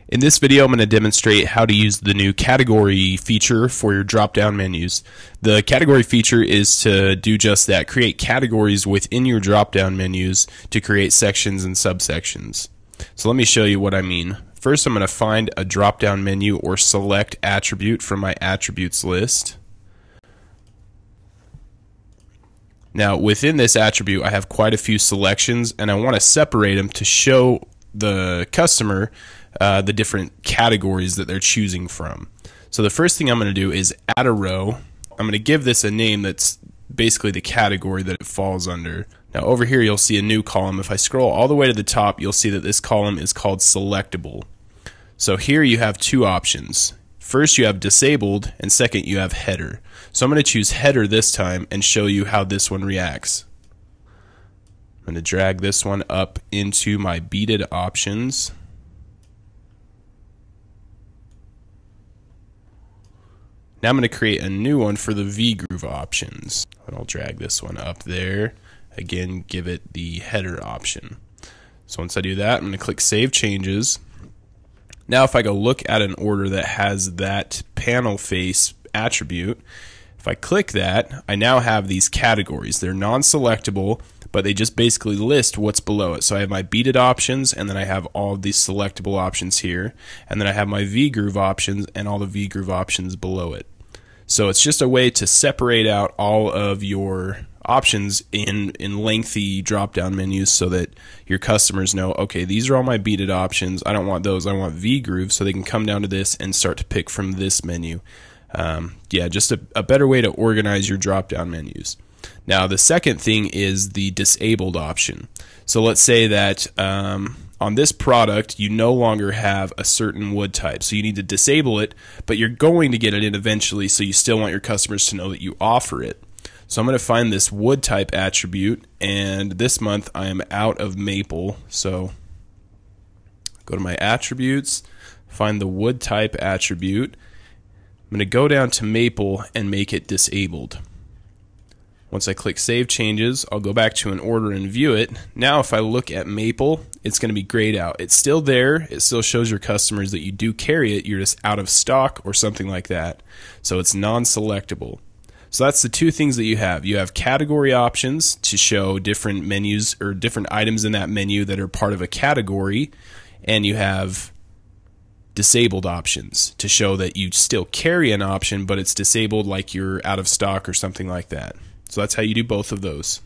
In this video, I'm going to demonstrate how to use the new category feature for your drop-down menus. The category feature is to do just that, create categories within your drop-down menus to create sections and subsections. So let me show you what I mean. First, I'm going to find a drop-down menu or select attribute from my attributes list. Now, within this attribute, I have quite a few selections, and I want to separate them to show the customer the different categories that they're choosing from. So the first thing I'm going to do is add a row. I'm going to give this a name that's basically the category that it falls under. Now over here you'll see a new column. If I scroll all the way to the top, you'll see that this column is called selectable. So here you have two options. First you have disabled, and second you have header. So I'm going to choose header this time and show you how this one reacts. I'm going to drag this one up into my beaded options. Now I'm going to create a new one for the V-groove options. And I'll drag this one up there. Again, give it the header option. So once I do that, I'm going to click Save Changes. Now if I go look at an order that has that panel face attribute, if I click that, I now have these categories. They're non-selectable, but they just basically list what's below it. So I have my beaded options, and then I have all of these selectable options here, and then I have my V-groove options and all the V-groove options below it. So it's just a way to separate out all of your options in lengthy drop-down menus so that your customers know, okay, these are all my beaded options. I don't want those. I want V-groove, so they can come down to this and start to pick from this menu. Yeah, just a better way to organize your drop-down menus. Now the second thing is the disabled option. So let's say that on this product you no longer have a certain wood type, so you need to disable it, but you're going to get it in eventually, so you still want your customers to know that you offer it. So I'm going to find this wood type attribute, and this month I am out of maple, so go to my attributes, find the wood type attribute. I'm going to go down to maple and make it disabled. Once I click Save Changes, I'll go back to an order and view it. Now if I look at maple, it's going to be grayed out. It's still there. It still shows your customers that you do carry it. You're just out of stock or something like that. So it's non-selectable. So that's the two things that you have. You have category options to show different menus or different items in that menu that are part of a category, and you have disabled options to show that you still carry an option, but it's disabled, like you're out of stock or something like that. So that's how you do both of those.